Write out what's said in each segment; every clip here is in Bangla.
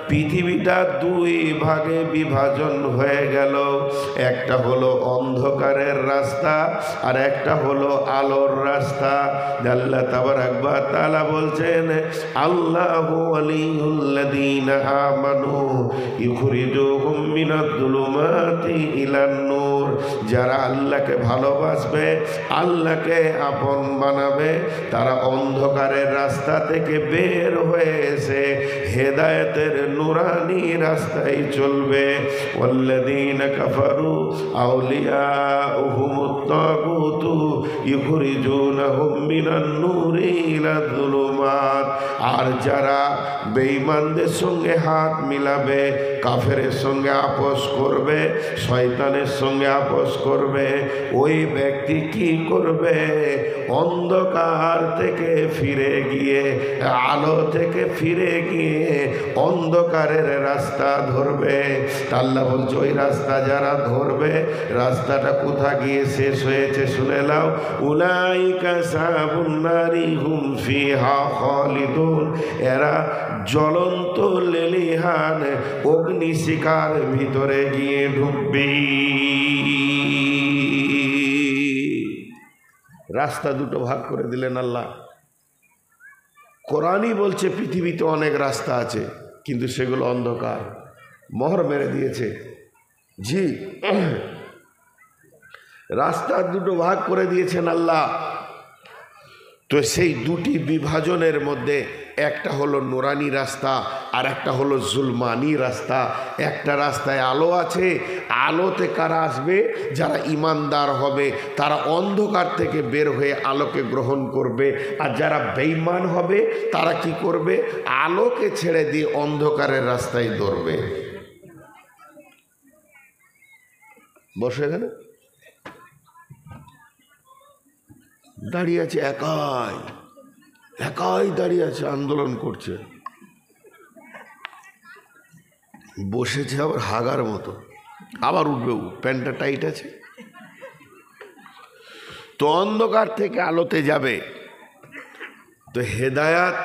পৃথিবীটা দুই ভাগে বিভাজন হয়ে গেল। একটা হলো অন্ধকারের রাস্তা আর একটা হলো আলোর রাস্তা। আল্লাহ তাবারাক ওয়া তাআলা বলছেন, আল্লাহু ওয়ালিয়ুল্লাযীনা আমানু ইখরিজুহুম মিনাজ-জুলুমাতি ইলান-নূর। যারা আল্লাহকে ভালোবাসবে, আল্লাহকে আপন বানাবে, তারা অন্ধকারের রাস্তা থেকে বের হয়ে এসে হেদায়েতের নুরানি রাস্তায় চলবে। ওয়াল্লাযীনা কাফারু আউলিয়াউহুমুত তাগুতু ইখরিজুনাহুম মিনান-নূরি ইলাজ-জুলুমাত। আর যারা বেঈমানদের সঙ্গে হাত মিলাবে, কাফেরের সঙ্গে আপোষ করবে, শয়তানের সঙ্গে আপোষ করবে, ওই ব্যক্তি কি করবে? অন্ধকার থেকে ফিরে গিয়ে, আলো থেকে ফিরে গিয়ে অন্ধকারের রাস্তা ধরবে। আল্লাহ বলছে, ওই রাস্তা যারা ধরবে, রাস্তাটা কোথা গিয়ে শেষ হয়েছে শুনে নাও। উলাইকা সাহাবুন নারি হুম ফিহা খালিদুন। এরা জ্বলন্ত লেলিহান অগ্নিশিখার ভিতরে গিয়ে ঢুকবে। রাস্তা দুটো ভাগ করে দিলেন আল্লাহ। কোরআনই বলছে পৃথিবীতে অনেক রাস্তা আছে, কিন্তু সেগুলো অন্ধকার, মোহর মেরে দিয়েছে। জি, রাস্তা দুটো ভাগ করে দিয়েছেন আল্লাহ। তো সেই দুটি বিভাজনের মধ্যে একটা হলো নুরানি রাস্তা আর একটা হলো জুলমানি রাস্তা। একটা রাস্তায় আলো আছে, আলোতে কারা আসবে? যারা ইমানদার হবে, তারা অন্ধকার থেকে বের হয়ে আলোকে গ্রহণ করবে। আর যারা বেঈমান হবে, তারা কি করবে? আলোকে ছেড়ে দিয়ে অন্ধকারের রাস্তায় দৌড়বে। বসে এখানে দাঁড়িয়ে আছে, একাই একাই দাঁড়িয়ে আছে, আন্দোলন করছে, বসেছে আবার হাগার মতো, আবার উঠবে, প্যান্টটা টাইট আছে। তো অন্ধকার থেকে আলোতে যাবে। তো হেদায়াত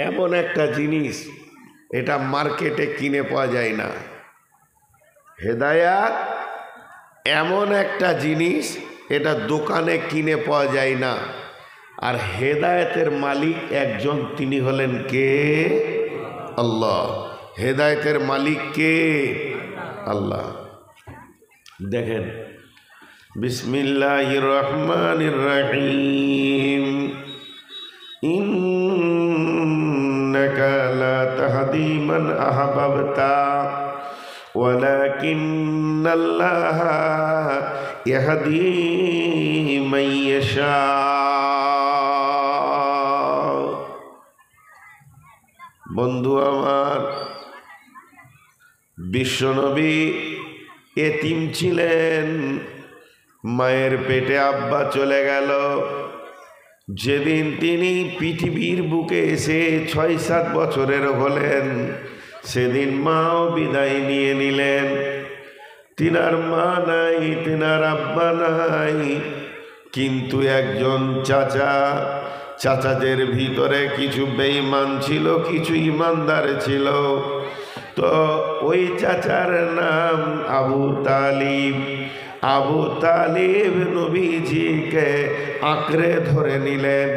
এমন একটা জিনিস, এটা মার্কেটে কিনে পাওয়া যায় না। হেদায়াত এমন একটা জিনিস, এটা দোকানে কিনে পাওয়া যায় না। আর হেদায়েতের মালিক একজন, তিনি হলেন কে? আল্লাহ। হেদায়েতের মালিক কে? আল্লাহ। দেখেন, বিসমিল্লাহির রহমানির রহিম। ইন্নাকা লা তাহদি মান আহবাবতা ওয়ালাকিন্নাল্লাহা ইয়াহদি মান ইয়াশা। বন্ধু আমার, বিশ্বনবী এতিম ছিলেন, মায়ের পেটে আব্বা চলে গেল। যেদিন তিনি পৃথিবীর বুকে এসে ৬-৭ বছরের হলেন, সেদিন মাও বিদায় নিয়ে নিলেন। তিনার মা নাই, তিনার আব্বা নাই, কিন্তু একজন চাচা, চাচাদের ভিতরে কিছু বেঈমান ছিল, কিছু ইমানদার ছিল। তো ওই চাচার নাম আবু তালিব। আবু তালিব নবীজিকে আঁকড়ে ধরে নিলেন।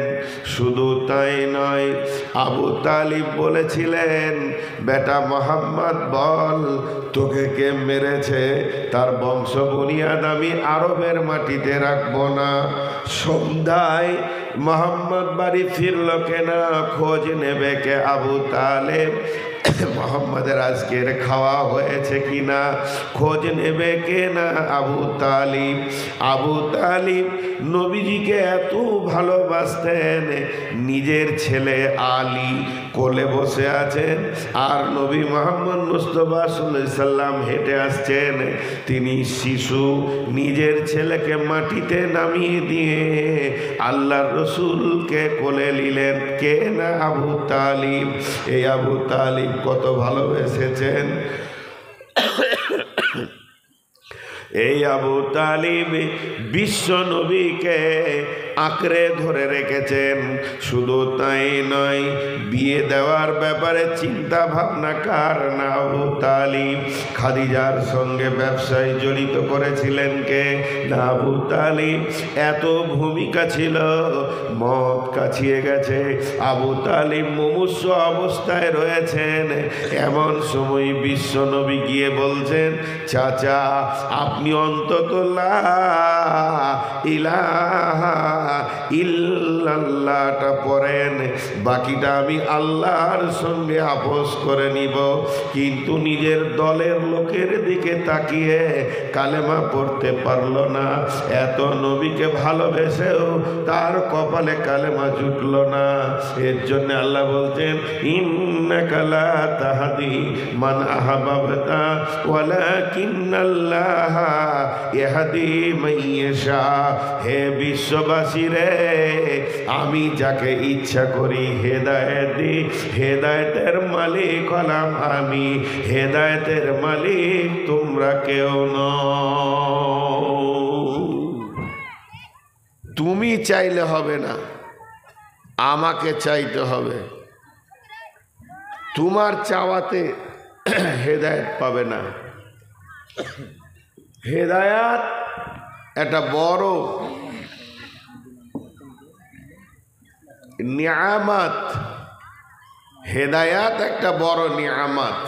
শুধু তাই নয়, আবু তালিব বলেছিলেন, বেটা মোহাম্মদ বল, তোকে কে মেরেছে? তার বংশ বুনিয়াদ আমি আরবের মাটিতে রাখবো না। সন্ধ্যায় মোহাম্মদ বাড়ি ফিরল কেনা, খোঁজ নেবে কে আবু তালেব? মোহাম্মদের আজকের খাওয়া হয়েছে কিনা খোঁজ নেবে কে না? আবু তালিব। আবু তালিব নবীজিকে এত ভালোবাসতেন, নিজের ছেলে আলী কোলে বসে আছেন, আর নবী মোহাম্মদ মুস্তাফা সাল্লাল্লাহু আলাইহি সাল্লাম হেঁটে আসছেন। তিনি শিশু, নিজের ছেলেকে মাটিতে নামিয়ে দিয়ে আল্লাহর রসুলকে কোলে নিলেন কে না? আবু তালিব। এই আবু তালিব কত ভালোবেসেছেন। এই আবু তালিব বিশ্ব নবীকে আঁকড়ে ধরে রেখেছেন। শুধু তাই নয়, বিয়ে দেওয়ার ব্যাপারে চিন্তা ভাবনা কার না? আবু তালিব। খাদিজার সঙ্গে ব্যবসায় জড়িত করেছিলেন কে? না আবু তালিব। এত ভূমিকা ছিল, মত কাছিয়ে গেছে। আবু তালিব মুমূর্ষ অবস্থায় রয়েছেন। এমন সময় বিশ্ব নবী গিয়ে বলছেন, চাচা আপনি অন্তত লা ইলাহা ইল্লাল্লাহটা পড়েন, বাকিটা আমি আল্লাহর সঙ্গে আপোস করে নিব। কিন্তু নিজের দলের লোকের দিকে তাকিয়ে কালেমা পড়তে পারল না। এত নবীকে ভালোবেসেও তার কপালে কালেমা জুটল না। এর জন্য আল্লাহ বলছেন, ইন্নাকা লা তাহদি মান আহবাবতা ওয়ালাকিন্নাল্লাহা ইয়াহদি মান ইয়াশা। হে বিশ্ববাসী রে, আমি যাকে ইচ্ছা করি হেদায়েত দিই। হেদায়েতের মালিক হলাম আমি, হেদায়েতের মালিক তোমরা কেউ নও। তুমি চাইলে হবে না, আমাকে চাইতে হবে। তোমার চাওয়াতে হেদায়েত পাবে না। হেদায়েত একটা বড় নিয়ামত। হেদায়েত একটা বড় नियामत।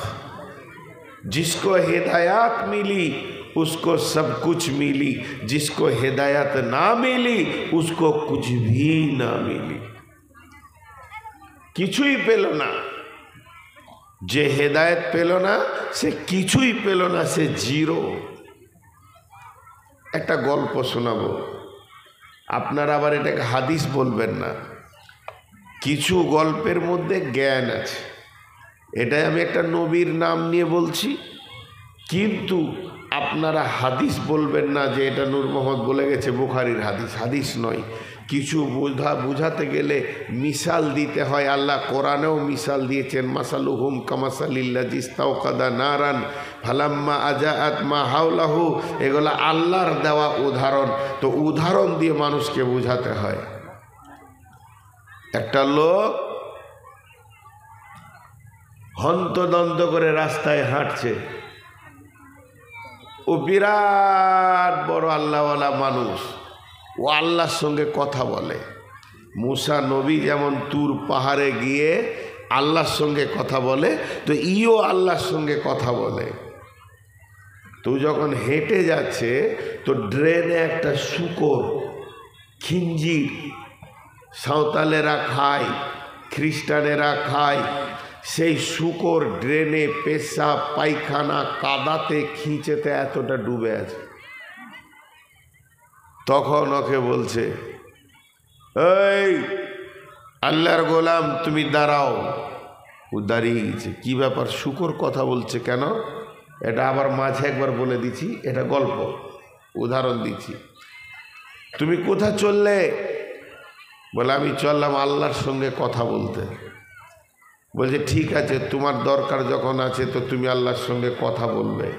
जिसको हिदायत मिली उसको सब कुछ मिली, जिसको हिदायत ना मिली उसको कुछ भी ना मिली। কিছুই পেল না। যে হেদায়েত পেল না সে কিছুই পেল না, সে জিরো। একটা গল্প শোনাবো, আপনারা আবার এটাকে হাদিস বলবেন না। কিছু গল্পের মধ্যে জ্ঞান আছে। এটাই আমি একটা নবীর নাম নিয়ে বলছি, কিন্তু আপনারা হাদিস বলবেন না যে এটা নূর মোহাম্মদ বলে গেছে, বুখারীর হাদিস। হাদিস নয়। কিছু বুঝাতে গেলে মিসাল দিতে হয়। আল্লাহ কোরআনেও মিসাল দিয়েছেন, মাসালুহুম কামাসালিল্লাযী ইসতাওকাদা নারান ফালাম্মা আজাআত মা হাওলাহু। এগুলো আল্লাহর দেওয়া উদাহরণ। তো উদাহরণ দিয়ে মানুষকে বুঝাতে হয়। একটা লোক হন্তদন্ত করে রাস্তায় হাঁটছে। ও বিরাট বড় আল্লাহওয়ালা মানুষ, ও আল্লাহর সঙ্গে কথা বলে। মুসা নবী যেমন তুর পাহাড়ে গিয়ে আল্লাহর সঙ্গে কথা বলে, তো ইও আল্লাহর সঙ্গে কথা বলে। তো যখন হেঁটে যাচ্ছে, তো ড্রেনে একটা শূকর, খিঞ্জির, সাঁওতালেরা খায়, খ্রিস্টানেরা খায়। সেই শূকর ড্রেনে পেশাব পায়খানা কাদাতে খিঁচেতে এতটা ডুবে আছে। তখন ওকে বলছে, এই আল্লাহর গোলাম তুমি দাঁড়াও। ও দাঁড়িয়ে গেছে। কী ব্যাপার, শূকর কথা বলছে কেন? এটা আবার মাঝে একবার বলে দিচ্ছি, এটা গল্প, উদাহরণ দিচ্ছি। তুমি কোথা চললে? বলে আমি চললাম আল্লাহর সঙ্গে কথা বলতে। বলছে ঠিক আছে, তোমার দরকার যখন আছে তো তুমি আল্লাহর সঙ্গে কথা বলবে।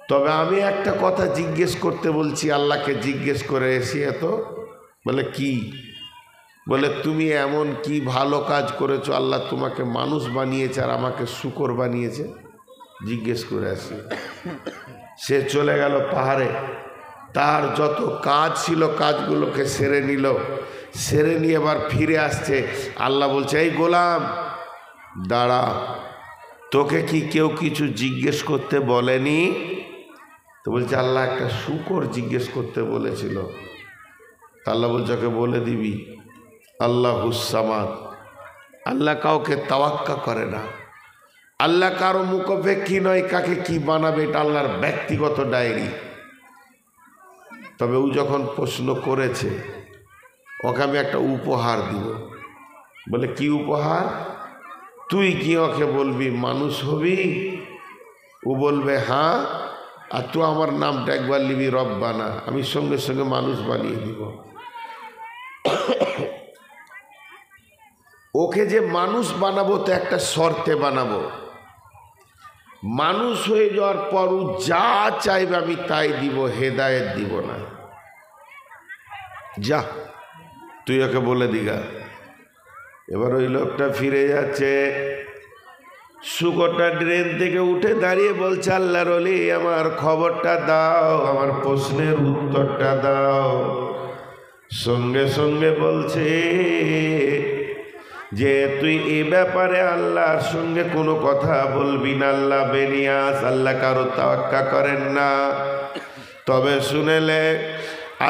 তবে আমি একটা কথা জিজ্ঞেস করতে বলছি, আল্লাহকে জিজ্ঞেস করে এসি এত। বলে কি? বলে তুমি এমন কি ভালো কাজ করেছো আল্লাহ তোমাকে মানুষ বানিয়েছে আর আমাকে শূকর বানিয়েছে? জিজ্ঞেস করে আসি। সে চলে গেল পাহাড়ে। তার যত কাজ ছিল কাজগুলোকে সেরে নিল। সেরে নিয়ে এবার ফিরে আসছে। আল্লাহ বলছে, এই গোলাম দাঁড়া, তোকে কি কেউ কিছু জিজ্ঞেস করতে বলেনি? তো বলছে আল্লাহ একটা শূকর জিজ্ঞেস করতে বলেছিল। আল্লাহ বলছে ওকে বলে দিবি, আল্লাহ হুসামাদ। আল্লাহ কাউকে তাওয়াক্কা করে না। আল্লাহ কারো মুখাপেক্ষী নয়, কাকে কি বানাবে এটা আল্লাহর ব্যক্তিগত ডায়েরি। তবে ও যখন প্রশ্ন করেছে, ওকে আমি একটা উপহার দিব। বলে কি উপহার? তুই কি ওকে বলবি মানুষ হবি? ও বলবে হ্যাঁ, আর তুই আমার নামটা একবার লিবি রব্বানা, আমি সঙ্গে সঙ্গে মানুষ বানিয়ে দিব। ওকে যে মানুষ বানাবো তো একটা শর্তে বানাবো। মানুষ হয়ে যাওয়ার পর ও যা চাইবে আমি তাই দিব, হেদায়েত দিব না। যা তুই ওকে বলে দিগা। এবার ওই লোকটা ফিরে যাচ্ছে, শুকরটা ট্রেন থেকে উঠে দাঁড়িয়ে বলছে, আল্লাহর ওলি আমার খবরটা দাও, আমার প্রশ্নের উত্তরটা দাও। সঙ্গে সঙ্গে বলছে যে তুই এ ব্যাপারে আল্লাহর সঙ্গে কোনো কথা বলবি না, আল্লাহ বেনিয়াস, আল্লাহ কারো তাওয়াক্কা করেন না। তবে শুনেলে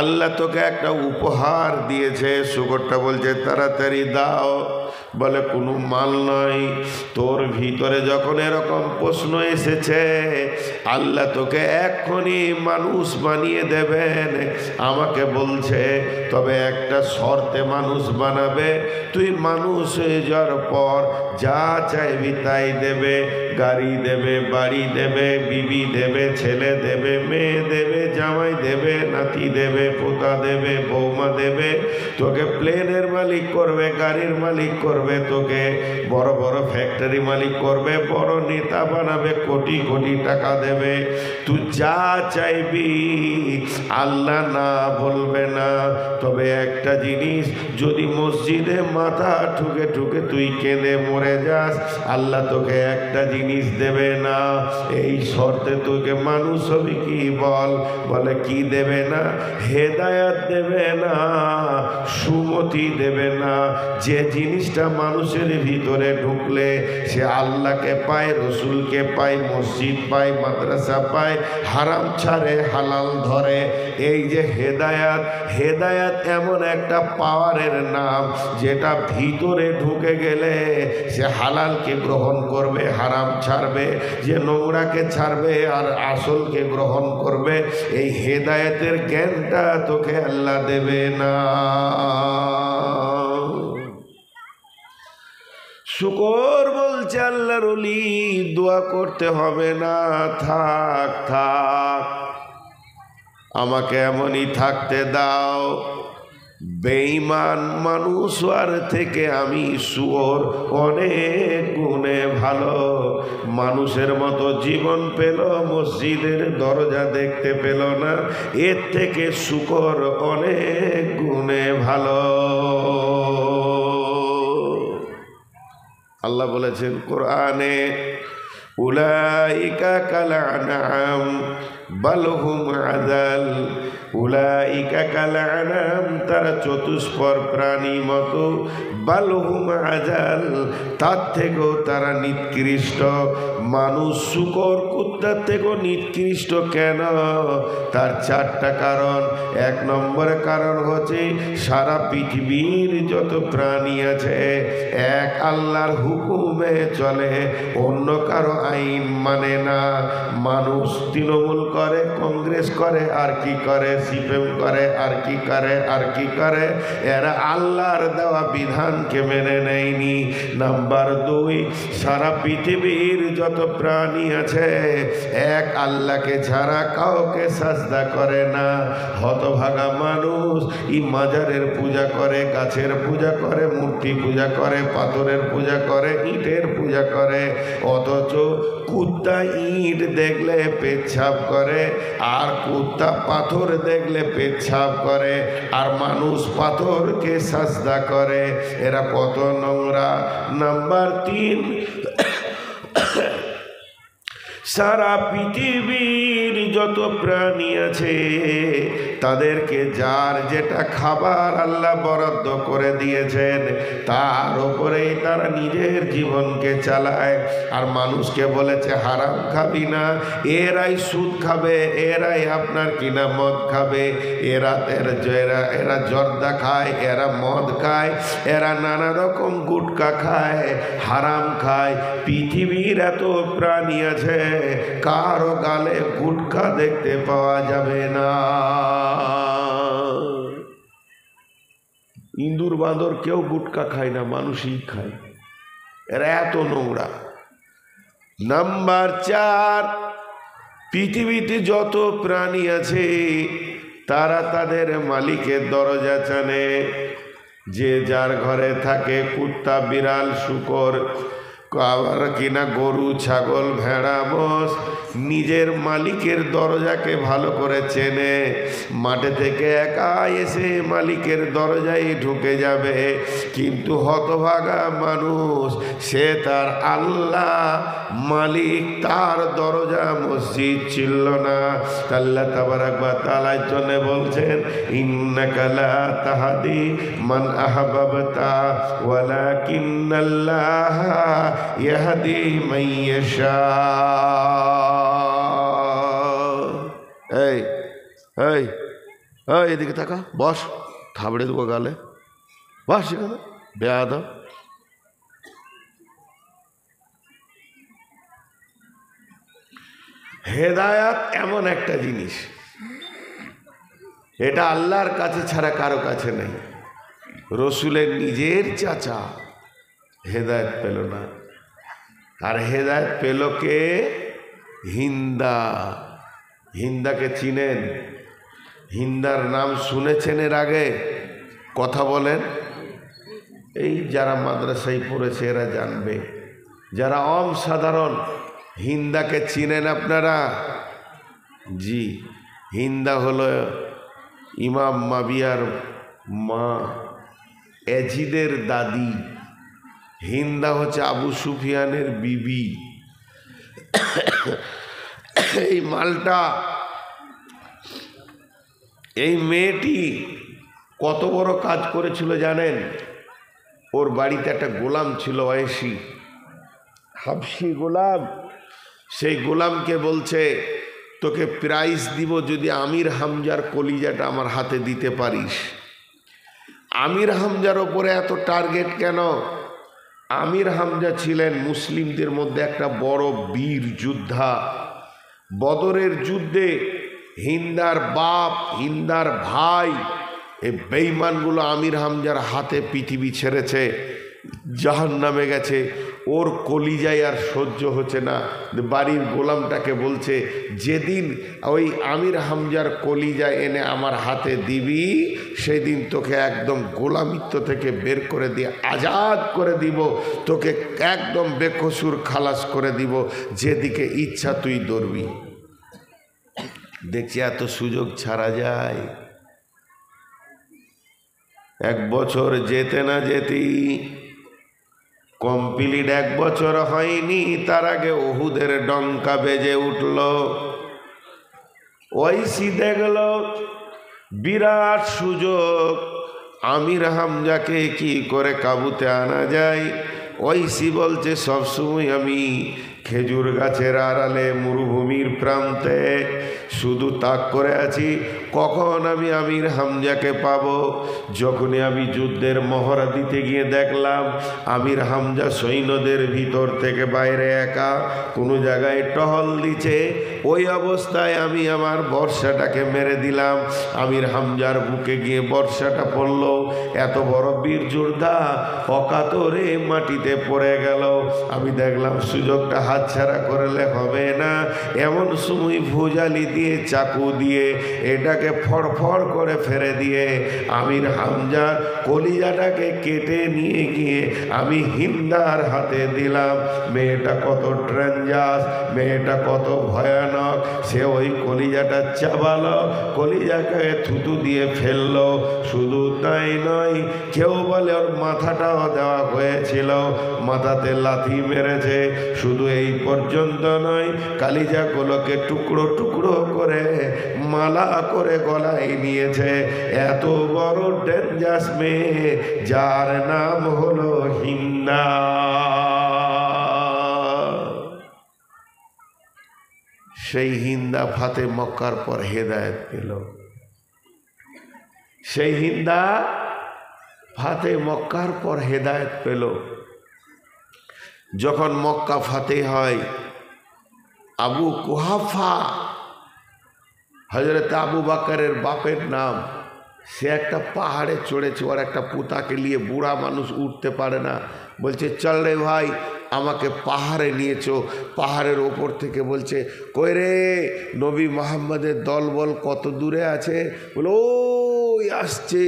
আল্লাহ তোকে একটা উপহার দিয়েছে। শুকরটা বলছে তাড়াতাড়ি দাও। বলে কোনো মাল নয়, তোর ভিতরে যখন এরকম প্রশ্ন এসেছে আল্লাহ তোকে এক্ষুনি মানুষ বানিয়ে দেবেন। আমাকে বলছে তবে একটা শর্তে মানুষ বানাবে, তুই মানুষ হয়ে যাওয়ার পর যা চাইবি তাই দেবে, গাড়ি দেবে, বাড়ি দেবে, বিবি দেবে, ছেলে দেবে, মেয়ে দেবে, জামাই দেবে, নাতি দেবে, পোতা দেবে, বৌমা দেবে, তোকে প্লেনের মালিক করবে, গাড়ির মালিক করবে, তোকে বড় বড় ফ্যাক্টরি মালিক করবে, বড় নেতা বানাবে, কোটি কোটি টাকা দেবে। তুই যা চাইবি আল্লাহ না বলবে না। তবে একটা জিনিস, যদি মসজিদে মাথা ঠুকে ঠুকে তুই কেঁদে মরে যাস আল্লাহ তোকে একটা জিনিস দেবে না। এই শর্তে তোকে মানুষ হবি কি বল? বলে কি দেবে না? হেদায়াত দেবে না, সুমতি দেবে না। যে জিনিসটা মানুষের ভিতরে ঢুকলে সে আল্লাহকে পায়, রসুলকে পায়, মসজিদ পায়, মাদ্রাসা পায়, হারাম ছাড়ে, হালাল ধরে। এই যে হেদায়াত, হেদায়াত এমন একটা পাওয়ারের নাম যেটা ভিতরে ঢুকে গেলে সে হালালকে গ্রহণ করবে, হারাম ছাড়বে, যে নোংরাকে ছাড়বে আর আসলকে গ্রহণ করবে। এই হেদায়েতের জ্ঞানটা তোকে আল্লাহ দেবে না। শুকর বলছে আল্লাহর ওলি দোয়া করতে হবে না, থাক থাক, আমাকে এমনই থাকতে দাও। বেঈমান মানুষ আর থেকে আমি শুয়োর অনেক গুণে ভালো। মানুষের মতো জীবন পেল, মসজিদের দরজা দেখতে পেল না, এর থেকে শুকর অনেক গুণে ভালো। আল্লাহ বলেছেন কোরআনে, উলাইকা কাল আনআম বাল হুম আযাল। উলাইকা কাল আনআম, তারা চতুষ্পদ প্রাণী মতো, বাল হুম আযাল, তার থেকেও তারা নিকৃষ্ট। মানুষ শুকর কুত্তার থেকেও নিকৃষ্ট কেন? তার চারটা কারণ। এক নম্বরের কারণ হচ্ছে সারা পৃথিবীর যত প্রাণী আছে এক আল্লাহর হুকুমে চলে, অন্য কারো আইন মানে না। মানুষ তৃণমূল করে, কংগ্রেস করে, আর কি করে, সিপিএম করে, আর কি করে, আর কি করে, এরা আল্লাহর দেওয়া বিধানকে মেনে নেয়নি। নাম্বার দুই, সারা পৃথিবীর যত প্রাণী আছে এক আল্লাহকে ছাড়া কাউকে সাজদা করে না। হতভাগা মানুষ ই মাজারের পূজা করে, গাছের পূজা করে, মূর্তি পূজা করে, পাথরের পূজা করে, ইটের পূজা করে। অথচ কুত্তা ইট দেখলে পেচ্ছাপ করে, আর কুত্তা পাথর দেখলে পেচ্ছাপ করে, আর মানুষ পাথরকে সাজদা করে। এরা কত নোংরা। নাম্বার তিন, সারা পৃথিবীর যত প্রাণী আছে তাদেরকে যার যেটা খাবার আল্লাহ বরাদ্দ করে দিয়েছেন তার উপরেই তারা নিজের জীবনকে চালায়। আর মানুষকে বলেছে হারাম খাবি না, এরাই সুদ খাবে, এরাই আপনার কিনা মদ খাবে, এরা জর্দা খায়, এরা মদ খায়, এরা নানা রকম গুটকা খায়, হারাম খায়। পৃথিবীর এত প্রাণী আছে কারো গালে গুটকা দেখতে পাওয়া যাবে না। ইঁদুর বাঁদর কেউ গুটকা খায় না, মানুষই খায়। এরা এত নোংরা। নাম্বার চার, পৃথিবীতে যত প্রাণী আছে তারা তাদের মালিকের দরজা টানে। যে যার ঘরে থাকে কুত্তা, বিড়াল, শূকর, আবার কিনা গরু ছাগল ভেড়া মোষ নিজের মালিকের দরজাকে ভালো করে চেনে, মাঠে থেকে একা এসে মালিকের দরজায় ঢুকে যাবে, কিন্তু হতভাগা মানুষ সে তার আল্লাহ মালিক তার দরজা মসজিদ ছিল না। আল্লাহ তাবারাক ওয়া তাআলা জন্য বলছেন ইন্নাকা লা তাহদি মান আহবাবতা ওয়ালাকিন্নাল্লাহ ইয়াহদি মান ইয়াশা। এই এই এই এদিকে তাকা, বস, থাবড়ে দেবো গালে, বস সেখানে বেয়াদব। হেদায়াত এমন একটা জিনিস, এটা আল্লাহর কাছে ছাড়া কারো কাছে নেই। রসুলের নিজের চাচা হেদায়েত পেল না, আর হেদায়েত পেল কে? হিন্দা। হিন্দাকে চিনেন? হিন্দার নাম শুনেছেন এর আগে? কথা বলেন। এই যারা মাদ্রাসায় পড়েছে এরা জানবে, যারা সাধারণ হিন্দাকে চিনেন আপনারা? জি, হিন্দা হলো ইমাম মাবিয়ার মা, এজিদের দাদি। হিন্দা হচ্ছে আবু সুফিয়ানের বিবি। এই মালটা, এই মেয়েটি কত বড় কাজ করেছিল জানেন? ওর বাড়িতে একটা গোলাম ছিল, ওয়েসি হাবশি গোলাম। সেই গোলামকে বলছে তোকে প্রাইজ দিব যদি আমির হামজার কলিজাটা আমার হাতে দিতে পারিস। আমির হামজার ওপরে এত টার্গেট কেন? আমির হামজা ছিলেন মুসলিমদের মধ্যে একটা বড় বীর যোদ্ধা। বদরের যুদ্ধে হিন্দার বাপ, হিন্দার ভাই, এই বেঈমানগুলো আমির হামজার হাতে পৃথিবী ছেড়েছে, জাহান্নামে গেছে। ওর কলিজায় আর সহ্য হচ্ছে না, বাড়ির গোলামটাকে বলছে যেদিন ওই আমির হামজার কলিজা এনে আমার হাতে দিবি সেদিন তোকে একদম গোলামিত্ব থেকে বের করে দিয়ে আজাদ করে দিব, তোকে একদম বেকসুর খালাস করে দিব, যেদিকে ইচ্ছা তুই দৌড়বি। দেখছি এত সুযোগ ছাড়া যায়। এক বছর যেতে না যেতেই, কমপ্লিট এক বছর হয়নি তার আগে ওহুদের ডঙ্কা বেজে উঠল। ওইসি দেখল বিরাট সুযোগ, আমির হামজাকে কি করে কাবুতে আনা যায়। ওইসি বলছে সবসময় আমি খেজুর গাছের আড়ালে মরুভূমির প্রান্তে শুধু তাক করে আছি, কখন আমি আমির হামজাকে পাবো। যখনই আমি যুদ্ধের মহড়া দিতে গিয়ে দেখলাম আমির হামজা সৈন্যদের ভিতর থেকে বাইরে একা কোনো জায়গায় টহল দিচ্ছে, ওই অবস্থায় আমি আমার বর্ষাটাকে মেরে দিলাম। আমির হামজার বুকে গিয়ে বর্ষাটা পড়ল। এত বড় বীর যোদ্ধা অকাতরে মাটিতে পড়ে গেল। আমি দেখলাম সুযোগটা হাতছাড়া করলে হবে না। এমন সময় ভুজালি দিয়ে, চাকু দিয়ে এটাকে ফড়ফড় করে ফেলে দিয়ে আমির হামজার কলিজাটাকে কেটে নিয়ে গিয়ে আমি হিন্দার হাতে দিলাম। মেয়েটা কত ডেঞ্জারাস, মেয়েটা কত ভয়ানক, সে ওই কলিজাটা চাবালো, কলিজাকে থুতু দিয়ে ফেললো। শুধু তাই নয়, কেউ বলে ওর মাথাটাও দেওয়া হয়েছিল, মাথাতে লাথি মেরেছে। শুধু এই পর্যন্ত নয়, কালিজাগুলোকে টুকরো টুকরো করে মালা করে গলায় নিয়েছে। এত বড় ডেঞ্জারাস মেয়ে, যার নাম হলো হিন্দা। সেই হিন্দা ফাতে মক্কার পর হেদায়েত পেল। সেই হিন্দা ফাতে মক্কার পর হেদায়েত পেল। যখন মক্কা ফাতে হয়, আবু কুহাফা, হযরত আবু বকরের বাপের নাম, সে একটা পাহাড়ে চড়েছে। ওর একটা পুতাকে নিয়ে, বুড়া মানুষ উঠতে পারে না, বলছে চল রে ভাই আমাকে পাহাড়ে নিয়েছো। পাহাড়ের ওপর থেকে বলছে কই রে, নবী মুহাম্মদের দলবল কত দূরে আছে? বলো ওই ওই আসছে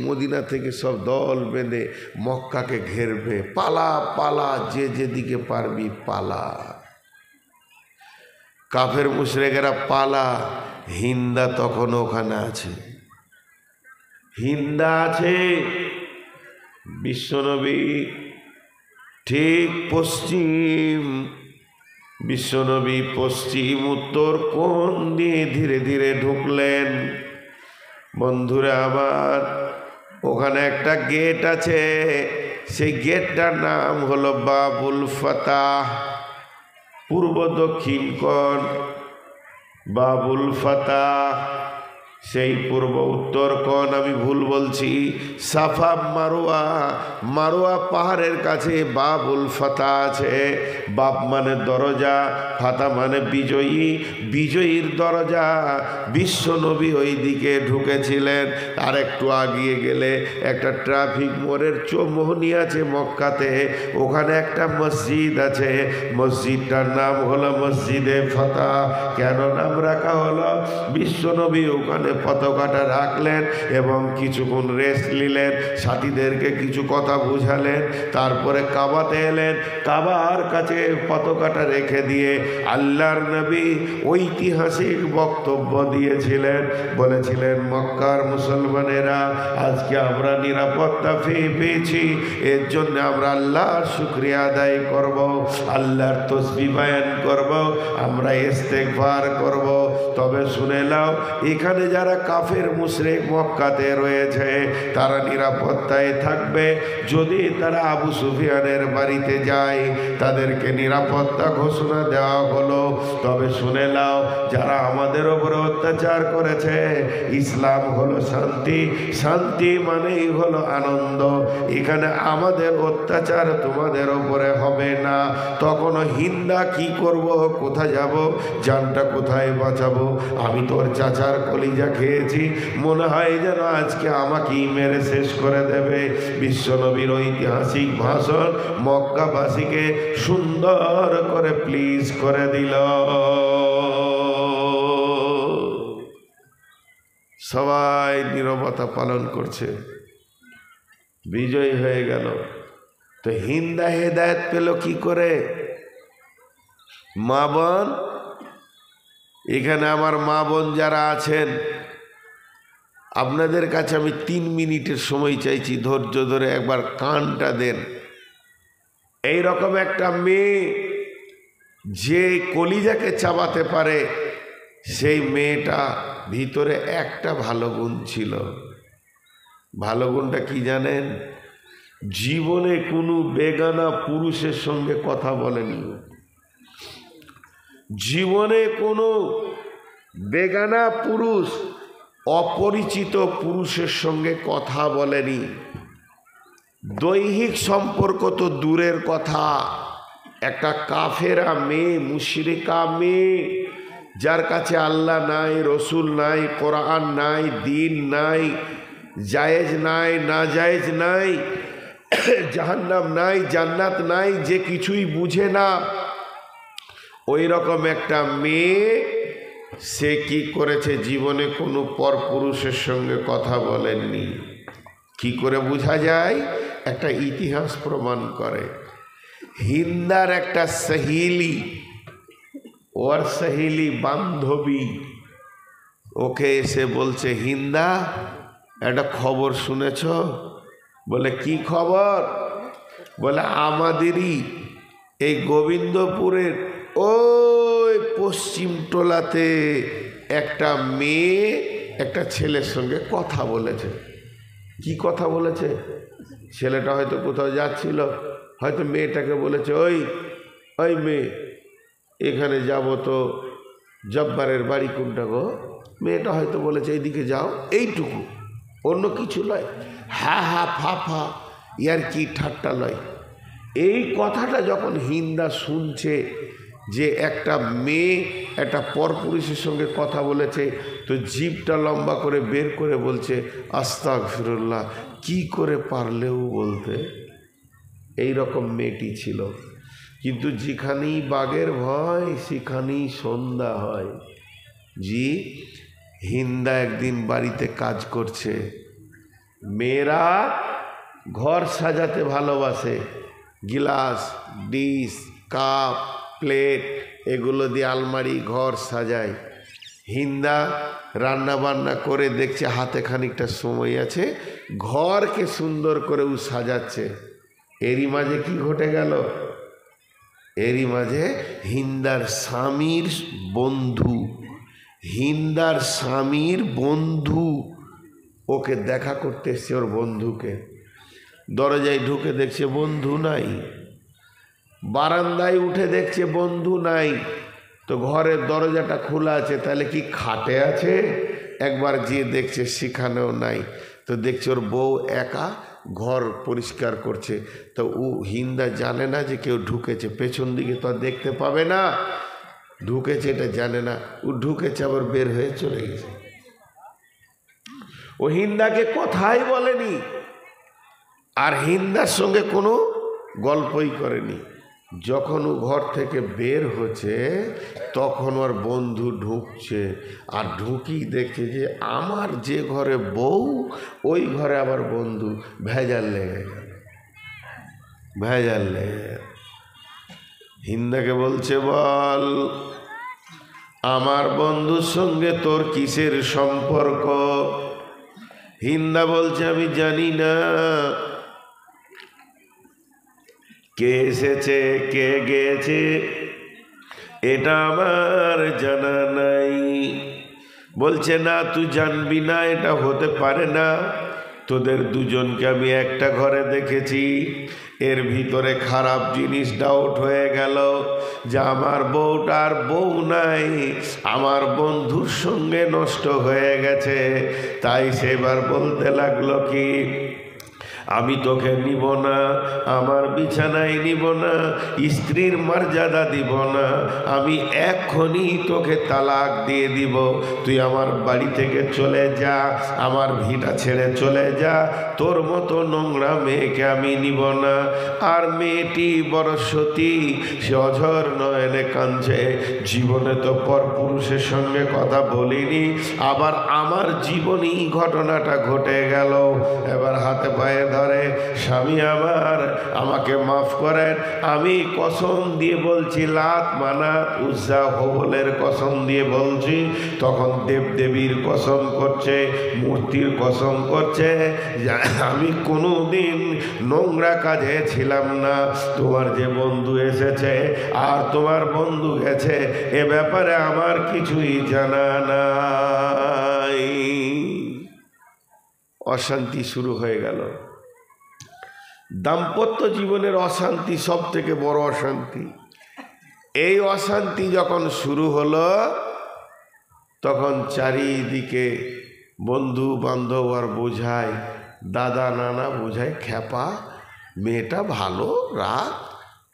মদিনা থেকে সব দল বেঁধে মক্কাকে ঘেরবে, পালা পালা, যে যেদিকে পারবি পালা। কাফের মুশরিকেরা পালা। হিন্দা তখন ওখানে আছে, হিন্দা আছে। বিশ্বনবী ঠিক পশ্চিম, বিশ্বনবী পশ্চিম উত্তর কোণ দিয়ে ধীরে ধীরে ঢুকলেন। বন্ধুরা আমার, ওখানে একটা গেট আছে, সেই গেটটার নাম হলো বাবুল ফাতাহ। পূর্ব দক্ষিণ কোণ বাবুল ফাতাহ, সেই পূর্ব উত্তর কোণ আমি ভুল বলছি, সাফা মারোয়া, মারোয়া পাহাড়ের কাছে বাবুল ফাতা আছে। বাব মানে দরজা, ফাতা মানে বিজয়ী, বিজয়ীর দরজা। বিশ্বনবী ওই দিকে ঢুকেছিলেন। আর একটু আগিয়ে গেলে একটা ট্রাফিক মোড়ের চৌমোহনী আছে মক্কাতে, ওখানে একটা মসজিদ আছে। মসজিদটার নাম হলো মসজিদে ফাতা। কেন নাম রাখা হলো? বিশ্বনবী ওখানে পতাকাটা রাখলেন এবং কিছুক্ষণ রেস্ট নিলেন, সাথীদেরকে কিছু কথা বুঝালেন, তারপরে কাবাতে এলেন। কাবার কাছে পতাকাটা রেখে দিয়ে আল্লাহর নবী ঐতিহাসিক বক্তব্য দিয়েছিলেন। বলেছিলেন, মক্কার মুসলমানেরা, আজকে আমরা নিরাপত্তা পেয়েছি, এর জন্য আমরা আল্লাহর শুকরিয়া আদায় করব, আল্লাহর তসবিহ বায়ান করব, আমরা ইস্তেগফার করব। তবে শুনে নাও, এখানে যারা কাফের মুশরিক মক্কাতে রয়েছে তারা নিরাপত্তায় থাকবে। যদি তারা আবু সুফিয়ানের বাড়িতে যায় তাদেরকে নিরাপত্তা ঘোষণা দেওয়া হলো। তবে শুনে নাও, যারা আমাদের ওপরে অত্যাচার করেছে, ইসলাম হলো শান্তি, শান্তি মানেই হলো আনন্দ। এখানে আমাদের অত্যাচার তোমাদের ওপরে হবে না। তখনও হিন্দা কি করব, কোথায় যাব, জানটা কোথায় বাঁচাবো? আমি তোর চাচার কলিজা খেয়েছি, মনে হয় যেন আজকে আমাকেই মেরে শেষ করে দেবে। বিশ্বনবীর ঐতিহাসিক ভাষণ মক্কাবাসীকে সুন্দর করে প্লিজ করে দিল। সবাই নীরবতা পালন করছে, বিজয় হয়ে গেল। তো হিন্দা হেদায়েত পেল কি করে? মা বোন, এখানে আমার মা বোন যারা আছেন, আপনাদের কাছে আমি 3 মিনিটের সময় চাইছি, ধৈর্য ধরে একবার কানটা দেন। এই রকম একটা মেয়ে যে কলিজাকে চাবাতে পারে, সেই মেয়েটা ভিতরে একটা ভালো গুণ ছিল। ভালো গুণটা কি জানেন? জীবনে কোনো বেগানা পুরুষের সঙ্গে কথা বলেনি। জীবনে কোনো বেগানা পুরুষ, অপরিচিত পুরুষের সঙ্গে কথা বলেনি। দৈহিক সম্পর্ক তো দূরের কথা, একটা কাফেরা মেয়ে, মুশরিকা মেয়ে, যার কাছে আল্লাহ নাই, রসুল নাই, কোরআন নাই, দিন নাই, জায়েজ নাই, না জায়েজ নাই, জাহান্নাম নাই, জান্নাত নাই, যে কিছুই বুঝে না, ওই রকম একটা মেয়ে, সে কি করেছে? জীবনে কোনো পরপুরুষের সঙ্গে কথা বলেননি। কি করে বোঝা যায়? একটা ইতিহাস প্রমাণ করে। হিন্দার একটা সহেলি, ওর সহেলি বান্ধবী ওকে এসে বলছে, হিন্দা একটা খবর শুনেছ? বলে, কি খবর? বলে, আমাদেরই এই গোবিন্দপুরের ওই পশ্চিম টোলাতে একটা মেয়ে একটা ছেলের সঙ্গে কথা বলেছে। কি কথা বলেছে? ছেলেটা হয়তো কোথাও যাচ্ছিল, হয়তো মেয়েটাকে বলেছে, ওই ওই মেয়ে, এখানে যাব তো জব্বারের বাড়ি কোনটা গো? মেয়েটা হয়তো বলেছে, এইদিকে যাও, এইটুকু, অন্য কিছু নয়। হা হা ফা ফা, ইয়ার কি ঠাট্টা নয়। এই কথাটা যখন হিন্দা শুনছে যে একটা মেয়ে একটা পরপুরুষের সঙ্গে কথা বলেছে, তো জিভটা লম্বা করে বের করে বলছে, আস্তাগফিরুল্লাহ, কি করে পারলেও বলতে। এই রকম মেয়েটি ছিল। কিন্তু যেখানেই বাঘের ভয় সেখানেই সন্ধ্যা হয়। জি, হিন্দা একদিন বাড়িতে কাজ করছে। মেয়েরা ঘর সাজাতে ভালোবাসে, গিলাস, ডিশ, কাপ, প্লেট এগুলো দিয়ে আলমারি ঘর সাজায়। হিন্দা রান্না বান্না করে দেখছে হাতে খানিকটা সময় আছে, ঘরকে সুন্দর করে ও সাজাচ্ছে। এরই মাঝে কি ঘটে গেল? এরই মাঝে হিন্দার স্বামীর বন্ধু ওকে দেখা করতে এসছে, ওর বন্ধুকে। দরজায় ঢুকে দেখছে বন্ধু নাই, বারান্দায় উঠে দেখছে বন্ধু নাই, তো ঘরের দরজাটা খোলা আছে, তাহলে কি খাটে আছে? একবার গিয়ে দেখছে সেখানেও নাই। তো দেখছে ওর বউ একা ঘর পরিষ্কার করছে। তো ও হিন্দা জানে না যে কেউ ঢুকেছে, পেছন দিকে তো আর দেখতে পাবে না, ঢুকেছে এটা জানে না। ও ঢুকেছে আবার বের হয়ে চলে গেছে। ও হিন্দাকে কথাই বলেনি, আর হিন্দার সঙ্গে কোনো গল্পই করেনি। যখন ও ঘর থেকে বের হচ্ছে তখন ওর বন্ধু ঢুকছে, আর ঢুকি দেখছে যে আমার যে ঘরে বউ ওই ঘরে আবার বন্ধু। ভেজাল লেগে গেল। হিন্দাকে বলছে, বল আমার বন্ধুর সঙ্গে তোর কিসের সম্পর্ক? হিন্দা বলছে, আমি জানি না কে এসেছে কে গেছে, এটা আমার জানা নাই। বলছে, না তুই জানবি না, এটা হতে পারে না। তোদের দুজনকে আমি একটা ঘরে দেখেছি, এর ভিতরে খারাপ জিনিস ডাউট হয়ে গেল যে আমার বউটার বউ নাই, আমার বন্ধুর সঙ্গে নষ্ট হয়ে গেছে। তাই সেবার বলতে লাগলো কি, আমি তোকে নিব না, আমার বিছানায় নিব না, স্ত্রীর মর্যাদা দিব না, আমি এক্ষুনি তোকে তালাক দিয়ে দিব, তুই আমার বাড়ি থেকে চলে যা, আমার ভিটা ছেড়ে চলে যা, তোর মতো নোংরা মেয়েকে আমি নিব না। আর মেয়েটি বড় সতী, সে অঝর নয়নে কাঁদছে, জীবনে তো পরপুরুষের সঙ্গে কথা বলিনি, আবার আমার জীবনেই ঘটনাটা ঘটে গেল। এবার হাতে পায়ে ধরে, স্বামী আমার, আমাকে মাফ করেন, আমি কসম দিয়ে বলছি, লাত মানাত উজ্জা হবলের কসম দিয়ে বলছি। তখন দেবদেবীর কসম করছে, মূর্তির কসম করছে, আমি কোনোদিন নোংরা কাজে ছিলাম না। তোমার যে বন্ধু এসেছে আর তোমার বন্ধু গেছে, এ ব্যাপারে আমার কিছুই জানা নাই। অশান্তি শুরু হয়ে গেল। দাম্পত্য জীবনের অশান্তি সব থেকে বড় অশান্তি। এই অশান্তি যখন শুরু হলো তখন চারিদিকে বন্ধু বান্ধব আর বোঝায়, দাদা নানা বোঝায়, খেপা মেয়েটা ভালো, রাগ,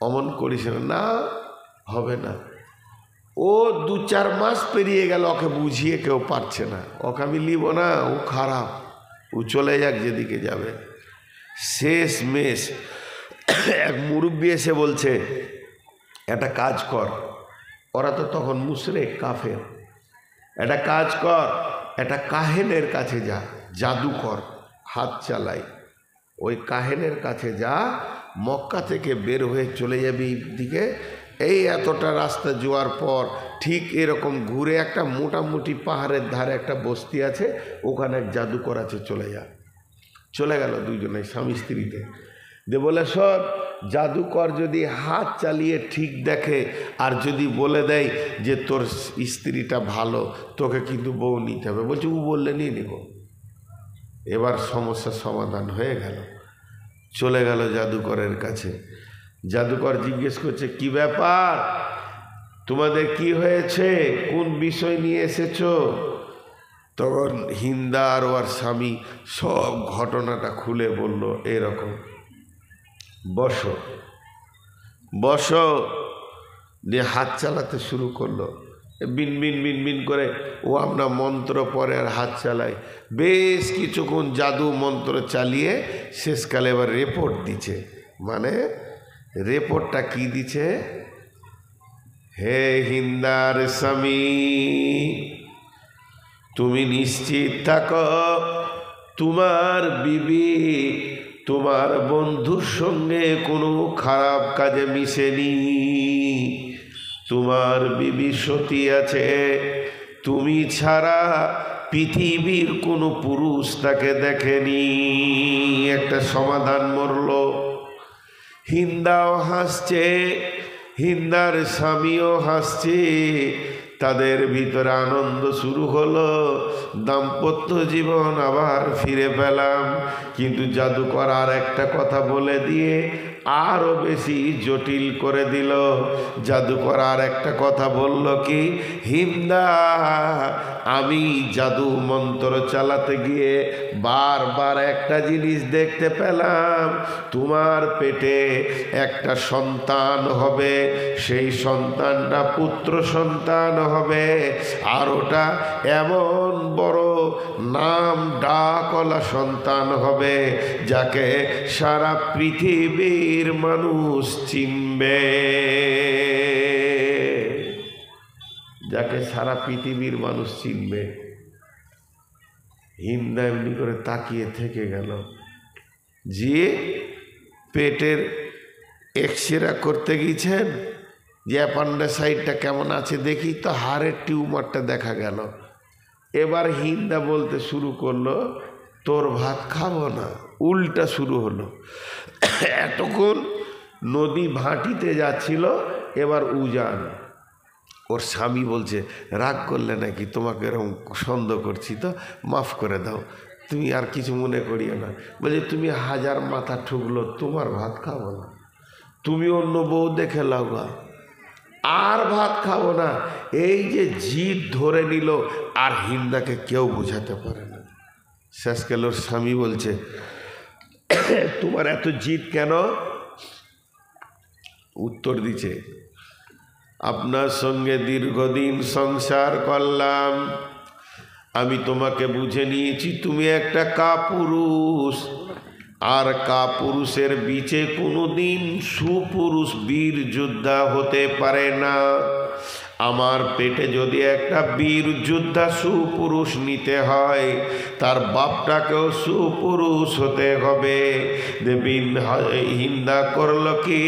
অমন করিস না, হবে না। ও 2-4 মাস পেরিয়ে গেল, ওকে বুঝিয়ে কেউ পারছে না, ওকে আমি নিব না, ও খারাপ, ও চলে যাক যেদিকে যাবে। শেষ মেশ এক মুরব্বী এসে বলছে, একটা কাজ কর, ওরা তো তখন মুশরিক কাফের, একটা কাজ কর, একটা কাহেনের কাছে যা, জাদুকর হাত চালাই, ওই কাহেনের কাছে যা, মক্কা থেকে বের হয়ে চলে যাবি দিকে, এই এতটা রাস্তা যাওয়ার পর ঠিক এরকম ঘুরে একটা মোটামুটি পাহাড়ের ধারে একটা বস্তি আছে, ওখানে এক জাদুকর আছে, চলে যা। চলে গেল দুইজনে স্বামী স্ত্রীতে। দে বলে, সব জাদুকর যদি হাত চালিয়ে ঠিক দেখে আর যদি বলে দেয় যে তোর স্ত্রীটা ভালো, তোকে কিন্তু বউ নিতে হবে। বলছে, ও বললে নিয়ে নিব। এবার সমস্যার সমাধান হয়ে গেল। চলে গেল জাদুকরের কাছে। জাদুকর জিজ্ঞেস করছে, কি ব্যাপার, তোমাদের কি হয়েছে, কোন বিষয় নিয়ে এসেছো? তখন হিন্দা আর ওর স্বামী সব ঘটনাটা খুলে বলল, এরকম। বসো বসো, দিয়ে হাত চালাতে শুরু করলো, বিন বিন বিন বিন করে ও আমরা মন্ত্র পরে আর হাত চালায়। বেশ কিছুক্ষণ জাদু মন্ত্র চালিয়ে শেষকালে এবার রিপোর্ট দিচ্ছে। মানে রিপোর্টটা কি দিচ্ছে, হে হিন্দার স্বামী, তুমি নিশ্চিত থাকো তোমার বিবি তোমার বন্ধুর সঙ্গে কোনো খারাপ কাজে মিশেনি। তোমার বিবি সতী আছে, তুমি ছাড়া পৃথিবীর কোনো পুরুষ তাকে দেখেনি। একটা সমাধান মরল। হিন্দাও হাসছে, হিন্দার স্বামীও হাসছে, তাদের ভিতরে আনন্দ শুরু হলো। দাম্পত্য জীবন আবার ফিরে পেলাম। কিন্তু জাদুকর আর একটা কথা বলে দিয়ে আরো বেশি জটিল করে দিল। জাদুকর আর একটা কথা বলল কি, হিন্দা আমি জাদু মন্ত্র চালাতে গিয়ে বারবার একটা জিনিস দেখতে পেলাম, তোমার পেটে একটা সন্তান হবে, সেই সন্তানটা পুত্র সন্তান হবে, আর ওটা এমন বড় নাম ডাকওয়ালা সন্তান হবে যাকে সারা পৃথিবীর মানুষ চিনবে, যাকে সারা পৃথিবীর মানুষ চিনবে। হিন্দা এমনি করে তাকিয়ে থেকে গেল। যে পেটের এক্সরে করতে গিয়েছেন, যে অ্যাপেন্ডিসাইডটা কেমন আছে দেখি তো, হাড়ের টিউমারটা দেখা গেল। এবার হিন্দা বলতে শুরু করলো, তোর ভাত খাবো না। উল্টা শুরু হলো। এতক্ষণ নদী ভাটিতে যাচ্ছিল, এবার উজান। ওর স্বামী বলছে, রাগ করলে নাকি, তোমাকে এরকম সন্দেহ করছি তো, মাফ করে দাও, তুমি আর কিছু মনে করিও না। বলছে, তুমি হাজার মাথা ঠুকলো, তোমার ভাত খাবো না, তুমি অন্য বউ দেখে লাওগা, আর ভাত খাবো না। এই যে জিদ ধরে নিল, আর হিন্দাকে কেউ বোঝাতে পারে না। শেষকাল ওর স্বামী বলছে, তোমার এত জিদ কেন? উত্তর দিছে, আপনার সঙ্গে দীর্ঘদিন সংসার করলাম, আমি তোমাকে বুঝে নিয়েছি তুমি একটা কাপুরুষ, আর কাপুরুষের বিচে কোনোদিন সুপুরুষ বীর যোদ্ধা হতে পারে না। আমার পেটে যদি একটা বীর যোদ্ধা সুপুরুষ নিতে হয়, তার বাপটাকেও সুপুরুষ হতে হবে। হিন্দা করল কি,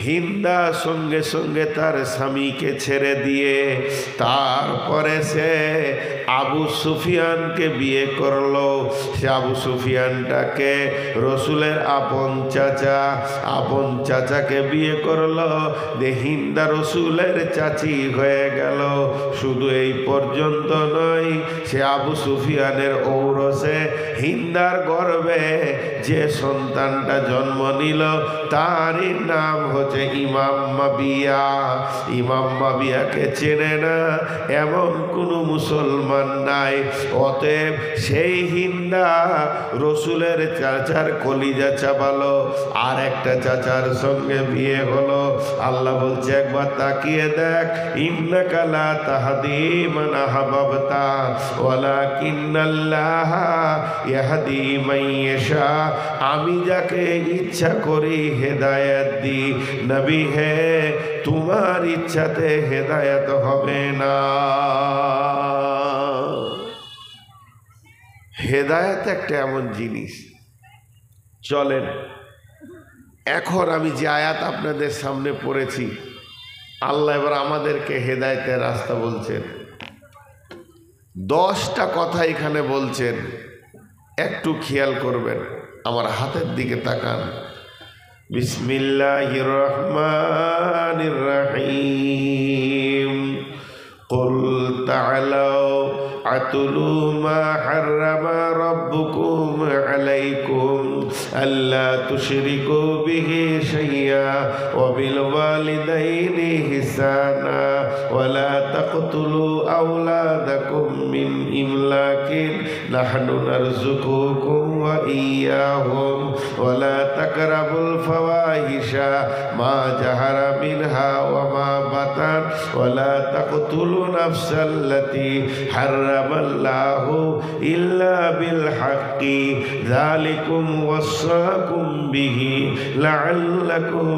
হিন্দা সঙ্গে সঙ্গে তার স্বামীকে ছেড়ে দিয়ে তারপরে সে আবু সুফিয়ানকে বিয়ে করলো। সে আবু সুফিয়ানটাকে রসুলের আপন চাচাকে বিয়ে করলো। হিন্দা রসুলের চাচি হয়ে গেল। শুধু এই পর্যন্ত নয়, সে আবু সুফিয়ানের ঔরসে হিন্দার গর্ভে যে সন্তানটা জন্ম নিল, তারই নাম হচ্ছে ইমাম মাবিয়া। ইমাম মাবিয়াকে চেনে না এমন কোনো মুসলমান নাই। অতএব সেই হিন্দা রসুলের চাচার কলিজা চাবালো, আর একটা চাচার সঙ্গে বিয়ে হলো। আল্লাহ বলছে, একবার তাকিয়ে দেখ, ইন্নাকা লা তাহদি মান আহবাবতা ওয়ালাকিন্নাল্লাহ ইয়াহদি মান ইয়াশা। আমি যাকে ইচ্ছা করি হেদায়েত দিই। নবী হে, তোমার ইচ্ছাতে হেদায়েত হবে না। হেদায়েত একটা এমন জিনিস। চলেন, এখন আমি যে আয়াত আপনাদের সামনে পড়েছি, আল্লাহ এবার আমাদেরকে হেদায়েতের রাস্তা বলছেন। 10টা কথা এখানে বলছেন, একটু খেয়াল করবেন, আমার হাতের দিকে তাকান। বিসমিল্লাহির রহমানির রহিম। কুল তাআলাউ আতুলু মা হাররামা রাব্বুকুম আলাইকুম আল্লা তুশরিকু বিহি শাইয়্যা ওয়া বিল ওয়ালিদাইনি ইহসানা ওয়া লা তাকতুলু আওলাদাকুম মিন ইমলাকিন নাহনু নারযুকুকুম ওয়া ইয়্যাহুম ওয়া লা তাকরাবুল ফাওয়াহিশা মা জাহারা মিনহা ওয়া মা বাতান ওয়া লা তাকতুলু নাফসাল্লাতী হারামাল্লাহু ইল্লা বিল হাক্কি যালিকুম ওয়াসাকুম বিহি লাআল্লাকুম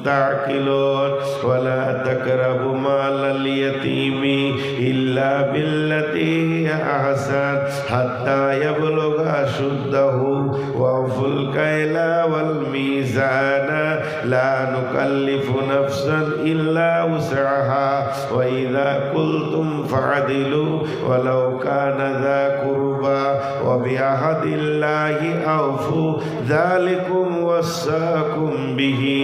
তাকিলুন ওয়া লা তাকরাবু মালাল ইয়াতীমি ইল্লা বিল্লাতি হিয়া আহসান হাত্তা ইয়াবলুগা আশুদ্দাহু ওয়াউফুল কাইলা ওয়াল মিজানা লা নুকাল্লিফু নাফসান ইল্লা উসআহা ওয়া ইযা কুলতুম ফা'দিলু ওয়ালাউ কানা যা কুরবা ওয়া বিআহদিল্লাহি আওফু যালিকুম ওয়াসাকুম বিহি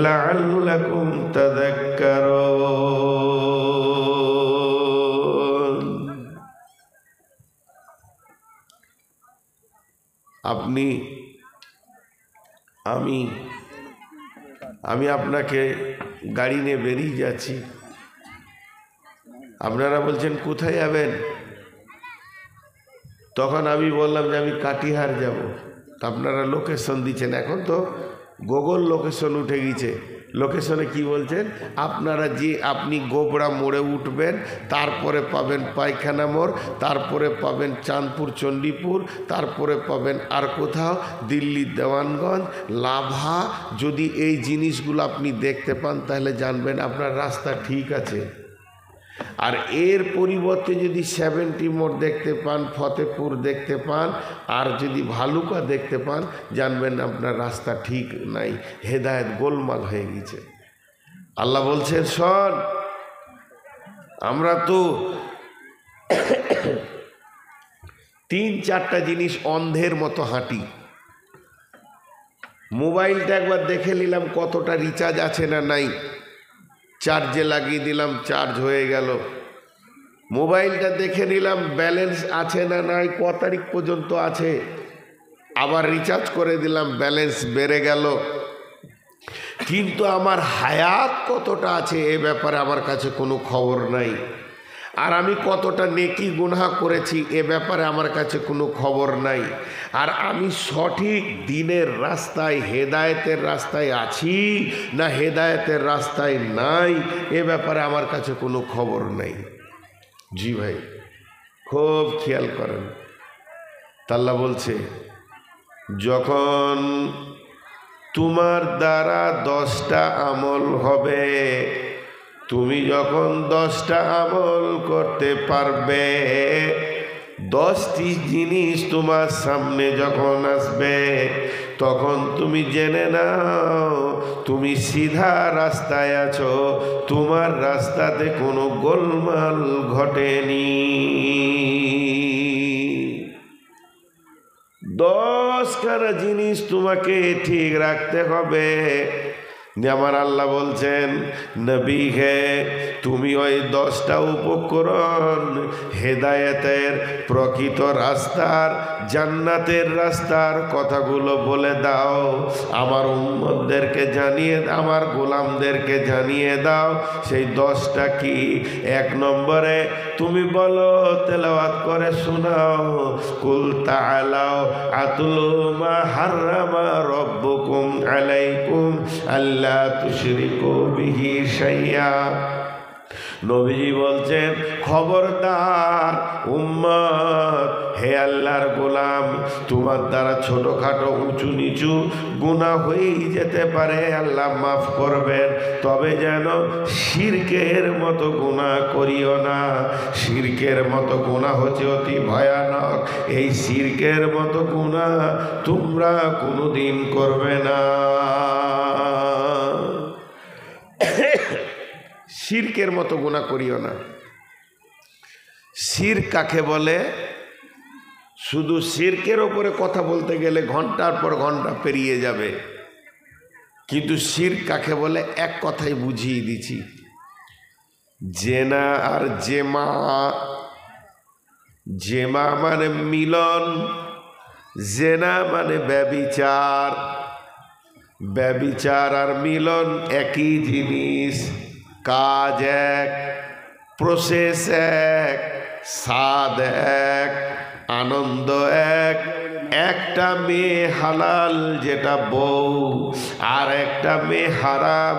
লাআল্লাকুম তাযাক্কারুন। আমি আপনাকে গাড়ি নিয়ে বেরিয়ে যাচ্ছি, আপনারা বলছেন কোথায় যাবেন? তখন আমি বললাম যে আমি কাটিহার যাব। আপনারা লোকেশন দিচ্ছেন, এখন তো গুগল লোকেশন উঠে গেছে। লোকেশনে কি বলছেন? আপনি গোবরা মোড়ে উঠবেন, তারপরে পাবেন পায়খানা মোড়, তারপরে পাবেন চাঁদপুর চণ্ডীপুর, তারপরে পাবেন আর কোথাও দিল্লি দেওয়ানগঞ্জ লাভা। যদি এই জিনিসগুলো আপনি দেখতে পান তাহলে জানবেন আপনার রাস্তা ঠিক আছে। আর এর পরিবর্তে যদি 70 মোড় দেখতে পান, ফতেপুর দেখতে পান, আর যদি ভালুকা দেখতে পান, জানবেন আপনার রাস্তা ঠিক নাই, হেদায়েত গোলমাল হয়ে গেছে। আল্লাহ বলছেন শোন, আমরা তো 3-4টা জিনিস অন্ধের মতো হাঁটি। মোবাইলটা একবার দেখে নিলাম কতটা রিচার্জ আছে না নাই, চার্জে লাগিয়ে দিলাম, চার্জ হয়ে গেল। মোবাইলটা দেখে নিলাম ব্যালেন্স আছে না নাই, ক তারিখ পর্যন্ত আছে, আবার রিচার্জ করে দিলাম, ব্যালেন্স বেড়ে গেল। কিন্তু আমার হায়াত কতটা আছে এ ব্যাপারে আমার কাছে কোনো খবর নাই। আর আমি কতটা নেকি গুনাহ করেছি এ ব্যাপারে আমার কাছে কোনো খবর নাই। আর আমি সঠিক দিনের রাস্তায়, হেদায়েতের রাস্তায় আছি না হেদায়েতের রাস্তায় নাই, এ ব্যাপারে আমার কাছে কোনো খবর নাই। জি ভাই, খুব খেয়াল করেন। আল্লাহ বলছে যখন তোমার দ্বারা 10টা আমল হবে, তুমি যখন 10টা আমল করতে পারবে, 10টি জিনিস তোমার সামনে যখন আসবে, তখন তুমি জেনে নাও তুমি সিধা রাস্তায় আছো, তোমার রাস্তাতে কোনো গোলমাল ঘটেনি। 10খানা জিনিস তোমাকে ঠিক রাখতে হবে। আমার আল্লাহ বলছেন নবী হে, তুমি ওই 10টা উপকরণ হেদায়েতের প্রকৃত রাস্তার, জান্নাতের রাস্তার কথাগুলো বলে দাও, আমার উম্মতদেরকে জানিয়ে, আমার গোলামদেরকে জানিয়ে দাও সেই 10টা কি। 1 নম্বরে তুমি বলো, তেলাওয়াত করে শোনাও, কুল তাআলাও আতলু মা হাররামা রাব্বুকুম আলাইকুম আল্লা তুশরিকু বিহি শাইয়া। নবীজি বলছেন খবরদার উম্মত, হে আল্লাহর গোলাম, তোমার দ্বারা ছোটখাটো উঁচু নিচু গুনাহ হয়েই যেতে পারে, আল্লাহ মাফ করবেন, তবে যেন শিরকের মতো গুনাহ করিও না। শিরকের মতো গুনাহ হচ্ছে অতি ভয়ানক, এই শিরকের মতো গুনাহ তোমরা কোনোদিন করবে না। শিরকের মতো গুনাহ করিও না। শিরক কাকে বলে? শুধু শিরকের ওপরে কথা বলতে গেলে ঘন্টার পর ঘন্টা পেরিয়ে যাবে, কিন্তু শিরক কাকে বলে এক কথাই বুঝিয়ে দিছি। জেনা আর জেমা, জেমা মানে মিলন, জেনা মানে ব্যভিচার। ব্যভিচার আর মিলন একই জিনিস, কাজ এক, প্রসেস এক, স্বাদ এক, আনন্দ এক। একটা মেয়ে হালাল যেটা বউ, আর একটা মেয়ে হারাম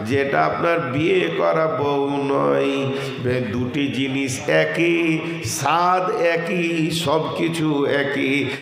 যেটা আপনার বিয়ে করা বউ নয়। দুটি জিনিস একই, স্বাদ একই, সব কিছু একই।